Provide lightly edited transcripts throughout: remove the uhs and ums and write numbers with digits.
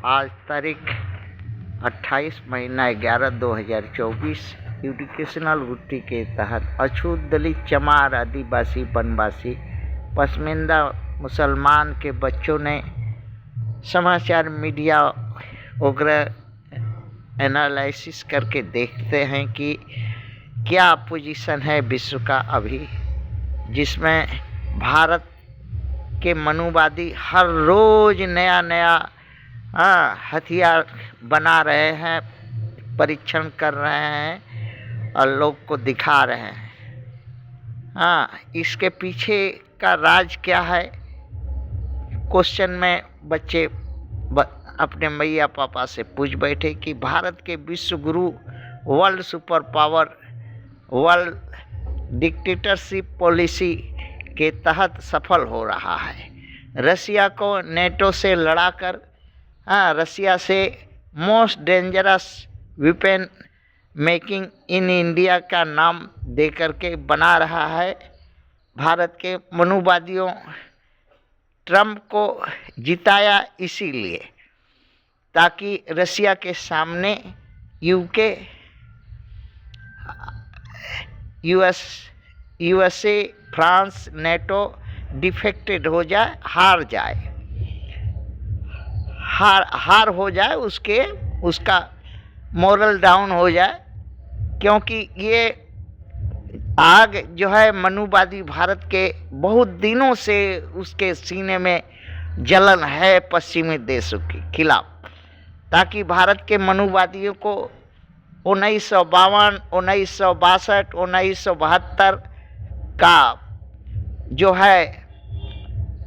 आज तारीख 28 महीना 11/2024 एजुकेशनल गुट्टी के तहत अछूत दलित चमार आदिवासी वनवासी पसमानदा मुसलमान के बच्चों ने समाचार मीडिया वगैरह एनालिसिस करके देखते हैं कि क्या पोजीशन है विश्व का अभी, जिसमें भारत के मनुवादी हर रोज नया नया हथियार बना रहे हैं, परीक्षण कर रहे हैं और लोग को दिखा रहे हैं। इसके पीछे का राज क्या है? क्वेश्चन में बच्चे अपने मैया पापा से पूछ बैठे कि भारत के विश्व गुरु world super power world dictatorship policy के तहत सफल हो रहा है। रसिया को नेटो से लड़ाकर रसिया से most dangerous weapon making in India का नाम दे करके बना रहा है। भारत के मनुवादियों ट्रंप को जिताया इसीलिए ताकि रसिया के सामने यूएसए फ्रांस नेटो डिफेक्टेड हो जाए, हार हो जाए, उसका मोरल डाउन हो जाए, क्योंकि ये आग जो है मनुवादी भारत के बहुत दिनों से उसके सीने में जलन है पश्चिमी देशों के खिलाफ, ताकि भारत के मनुवादियों को 1952, 1962, 1972 का जो है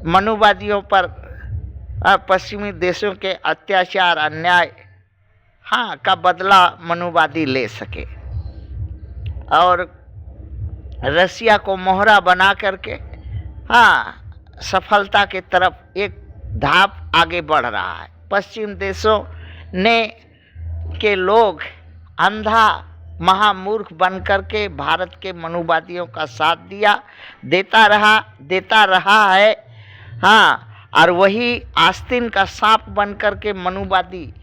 मनुवादियों पर पश्चिमी देशों के अत्याचार अन्याय का बदला मनुवादी ले सके और रसिया को मोहरा बना करके सफलता के तरफ एक धाप आगे बढ़ रहा है। पश्चिम देशों के लोग अंधा महामूर्ख बन करके भारत के मनुवादियों का साथ देता रहा है। और वही आस्तीन का सांप बन करके मनुवादी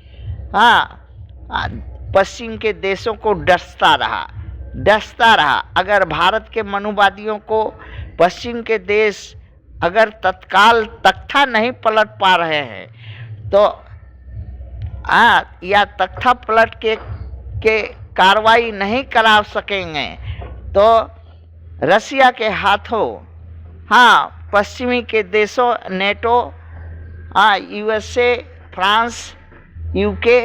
पश्चिम के देशों को डसता रहा। अगर भारत के मनुवादियों को पश्चिम के देश अगर तत्काल तख्ता नहीं पलट पा रहे हैं तो या तख्ता पलट के कार्रवाई नहीं करा सकेंगे तो रसिया के हाथों पश्चिमी के देशों नेटो यूएसए फ्रांस यूके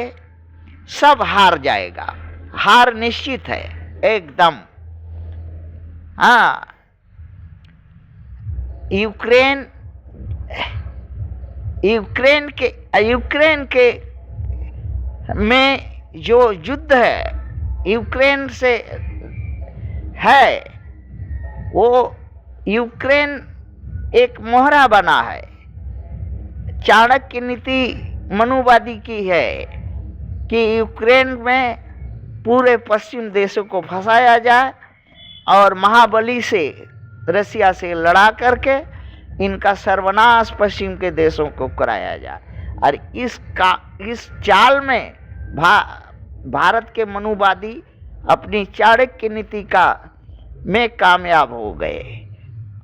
सब हार जाएगा। हार निश्चित है एकदम। यूक्रेन के में जो युद्ध है यूक्रेन से है, वो यूक्रेन एक मोहरा बना है। चाणक्य नीति मनुवादी की है कि यूक्रेन में पूरे पश्चिम देशों को फंसाया जाए और महाबली से रसिया से लड़ा करके इनका सर्वनाश पश्चिम के देशों को कराया जाए। और इस चाल में भारत के मनुवादी अपनी चाणक्य नीति में कामयाब हो गए।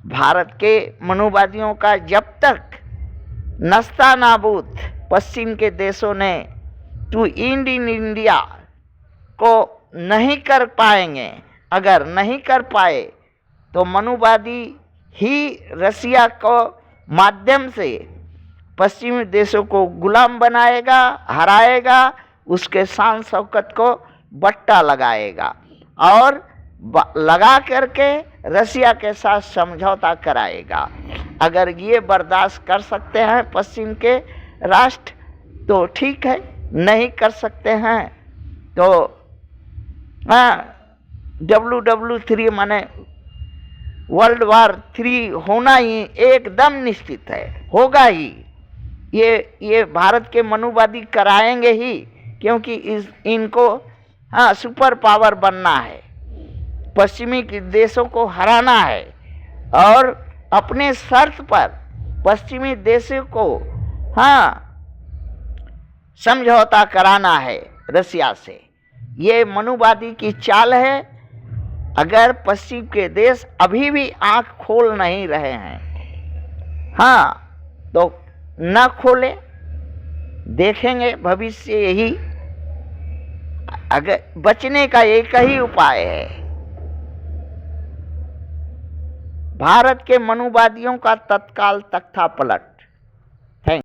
भारत के मनुवादियों का जब तक नस्ता नाबूद पश्चिम के देशों ने टू इंड इन इंडिया को नहीं कर पाएंगे, अगर नहीं कर पाए तो मनुवादी ही रसिया को माध्यम से पश्चिमी देशों को गुलाम बनाएगा, हराएगा, उसके शान शौकत को बट्टा लगाएगा और लगा करके रसिया के साथ समझौता कराएगा। अगर ये बर्दाश्त कर सकते हैं पश्चिम के राष्ट्र तो ठीक है, नहीं कर सकते हैं तो WW3 माने वर्ल्ड वार 3 होना ही एकदम निश्चित है, होगा ही। ये भारत के मनुवादी कराएंगे ही, क्योंकि इनको सुपर पावर बनना है, पश्चिमी देशों को हराना है और अपने शर्त पर पश्चिमी देशों को समझौता कराना है रसिया से। ये मनुवादी की चाल है। अगर पश्चिम के देश अभी भी आंख खोल नहीं रहे हैं, हाँ, तो न खोले, देखेंगे भविष्य यही। अगर बचने का एक ही उपाय है, भारत के मनुवादियों का तत्काल तख्ता पलट,